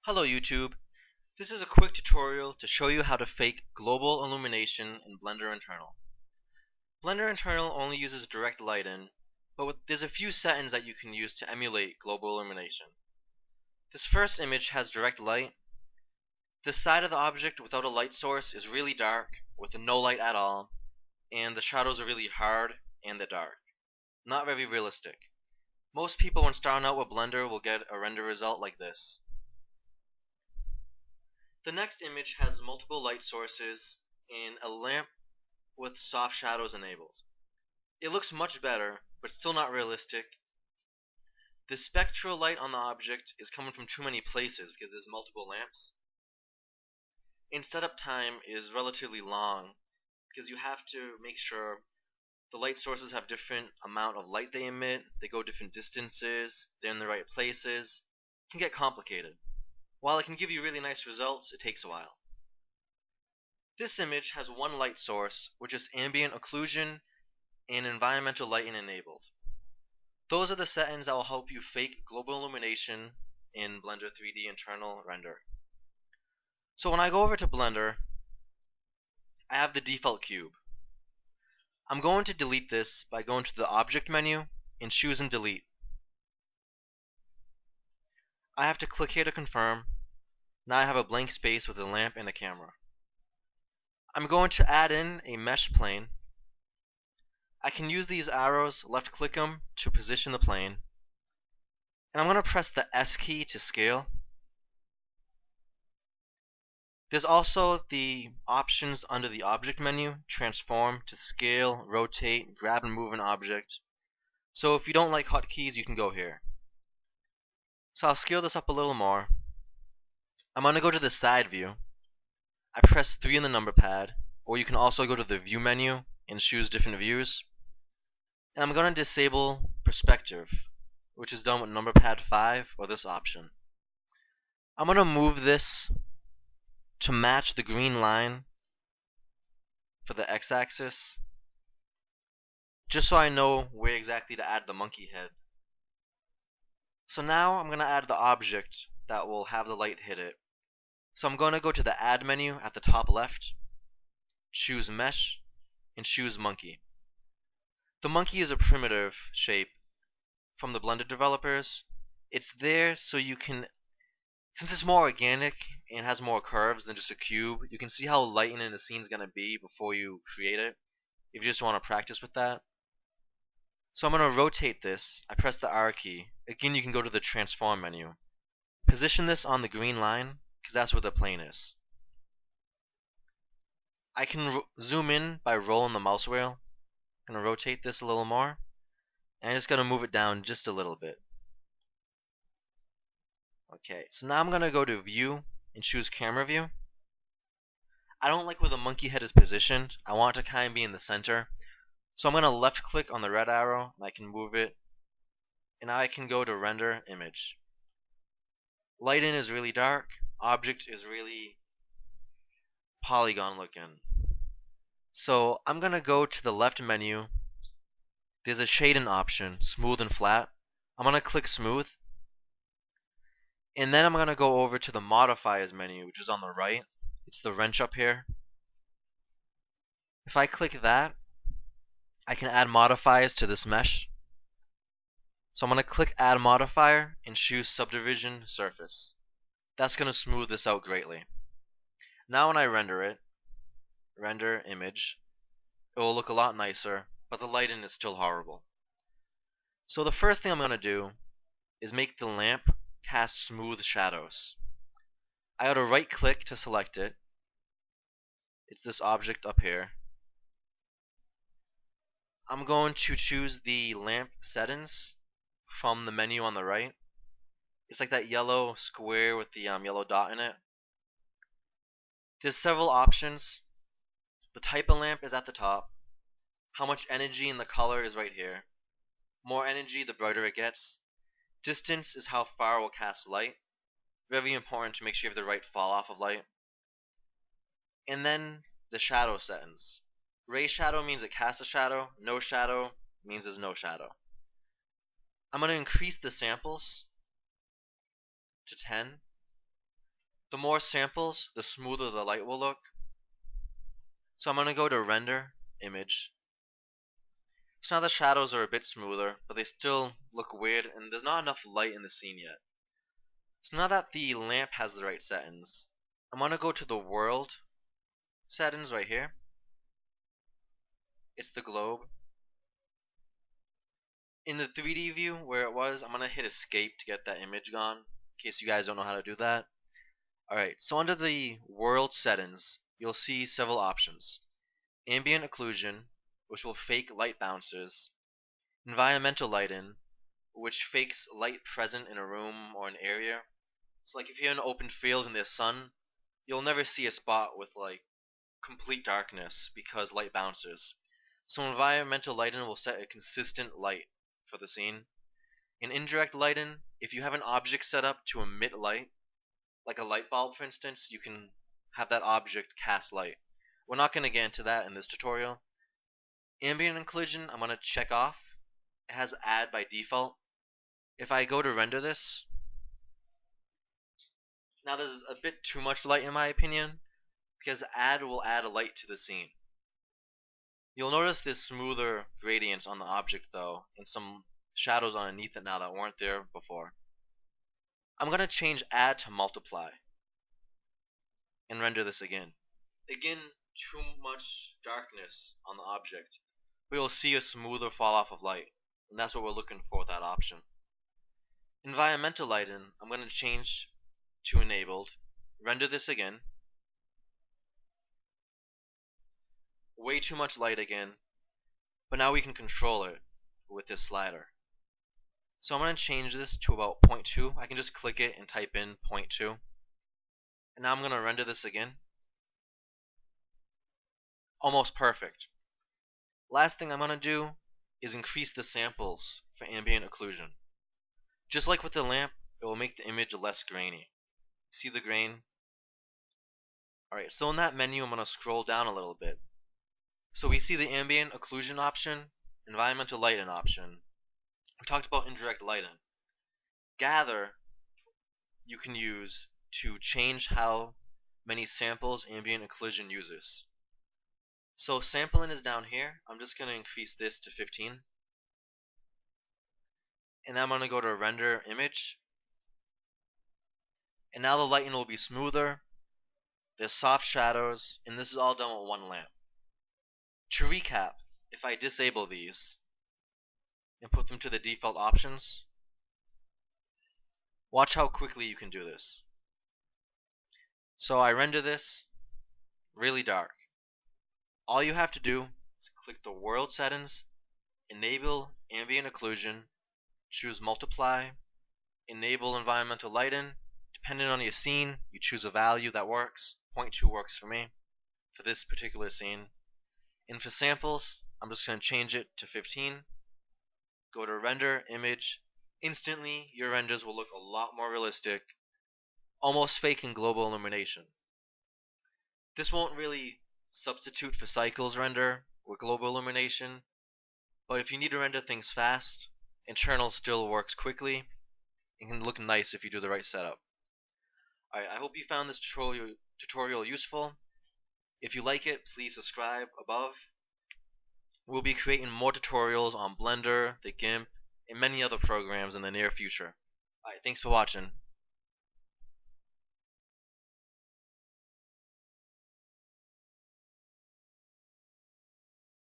Hello YouTube, this is a quick tutorial to show you how to fake global illumination in Blender Internal. Blender Internal only uses Direct Lighting, but there's a few settings that you can use to emulate global illumination. This first image has direct light. The side of the object without a light source is really dark, with no light at all, and the shadows are really hard and they're dark. Not very realistic. Most people when starting out with Blender will get a render result like this. The next image has multiple light sources and a lamp with soft shadows enabled. It looks much better, but still not realistic. The spectral light on the object is coming from too many places because there's multiple lamps. And setup time is relatively long because you have to make sure the light sources have different amount of light they emit, they go different distances, they're in the right places. It can get complicated. While it can give you really nice results, it takes a while. This image has one light source, which is Ambient Occlusion and Environmental Lighting enabled. Those are the settings that will help you fake global illumination in Blender 3D Internal Render. So when I go over to Blender, I have the default cube. I'm going to delete this by going to the Object menu and choosing Delete. I have to click here to confirm. Now I have a blank space with a lamp and a camera. I'm going to add in a mesh plane. I can use these arrows, left click them to position the plane. And I'm going to press the S key to scale. There's also the options under the object menu, transform to scale, rotate, grab and move an object. So if you don't like hotkeys, you can go here. So I'll scale this up a little more. I'm going to go to the side view. I press 3 on the number pad, or you can also go to the view menu and choose different views. And I'm going to disable perspective, which is done with number pad 5 or this option. I'm going to move this to match the green line for the x-axis, just so I know where exactly to add the monkey head. So now I'm going to add the object that will have the light hit it. So I'm going to go to the Add menu at the top left, choose Mesh, and choose Monkey. The monkey is a primitive shape from the Blender developers. It's there so you can, since it's more organic and has more curves than just a cube, you can see how lightening the scene is going to be before you create it, if you just want to practice with that. So I'm going to rotate this. I press the R key. Again, you can go to the Transform menu. Position this on the green line, because that's where the plane is. I can zoom in by rolling the mouse wheel. I'm going to rotate this a little more. And I'm just going to move it down just a little bit. Okay, so now I'm going to go to View and choose Camera View. I don't like where the monkey head is positioned. I want it to kind of be in the center. So I'm going to left click on the red arrow and I can move it. And now I can go to Render Image. Lighten is really dark. Object is really polygon looking. So I'm going to go to the left menu. There's a shading option, smooth and flat. I'm going to click smooth. And then I'm going to go over to the Modifiers menu, which is on the right. It's the wrench up here. If I click that, I can add modifiers to this mesh. So I'm going to click Add Modifier and choose Subdivision Surface. That's going to smooth this out greatly. Now when I render it, render image, it will look a lot nicer, but the lighting is still horrible. So the first thing I'm going to do is make the lamp cast smooth shadows. I got to right click to select it. It's this object up here. I'm going to choose the lamp settings from the menu on the right. It's like that yellow square with the yellow dot in it. There's several options. The type of lamp is at the top. How much energy in the color is right here. More energy, the brighter it gets. Distance is how far it will cast light. Very important to make sure you have the right fall off of light. And then the shadow settings. Ray shadow means it casts a shadow. No shadow means there's no shadow. I'm going to increase the samples to 10. The more samples, the smoother the light will look. So I'm going to go to Render, Image. So now the shadows are a bit smoother, but they still look weird and there's not enough light in the scene yet. So now that the lamp has the right settings, I'm going to go to the world settings right here. It's the globe. In the 3D view where it was, I'm going to hit escape to get that image gone, in case you guys don't know how to do that. Alright, so under the world settings, you'll see several options. Ambient Occlusion, which will fake light bounces. Environmental Lighting, which fakes light present in a room or an area. So like if you're in an open field and there's sun, you'll never see a spot with like complete darkness because light bounces. So environmental lighting will set a consistent light for the scene. In indirect lighting, if you have an object set up to emit light, like a light bulb for instance, you can have that object cast light. We're not going to get into that in this tutorial. Ambient Inclusion, I'm going to check off. It has add by default. If I go to render this, now there's a bit too much light in my opinion, because add will add a light to the scene. You'll notice there's smoother gradients on the object though, and some shadows underneath it now that weren't there before. I'm going to change add to multiply and render this again. Again, too much darkness on the object, but you'll see a smoother fall off of light, and that's what we're looking for with that option. Environmental lighting, I'm going to change to enabled, render this again. Way too much light again, but now we can control it with this slider. So I'm going to change this to about 0.2. I can just click it and type in 0.2. And now I'm going to render this again. Almost perfect. Last thing I'm going to do is increase the samples for ambient occlusion. Just like with the lamp, it will make the image less grainy. See the grain? Alright, so in that menu I'm going to scroll down a little bit. So we see the ambient occlusion option, environmental lighting option. We talked about indirect lighting. Gather you can use to change how many samples ambient occlusion uses. So sampling is down here. I'm just going to increase this to 15. And then I'm going to go to render image. And now the lighting will be smoother. There's soft shadows, and this is all done with one lamp. To recap, if I disable these and put them to the default options, watch how quickly you can do this. So I render this really dark. All you have to do is click the world settings, enable ambient occlusion, choose multiply, enable environmental lighting. Depending on your scene, you choose a value that works. 0.2 works for me for this particular scene. And for samples, I'm just going to change it to 15. Go to render image. Instantly, your renders will look a lot more realistic, almost fake in global illumination. This won't really substitute for cycles render or global illumination, but if you need to render things fast, internal still works quickly and can look nice if you do the right setup. Alright, I hope you found this tutorial useful. If you like it, please subscribe above. We'll be creating more tutorials on Blender, the GIMP, and many other programs in the near future. Alright, thanks for watching.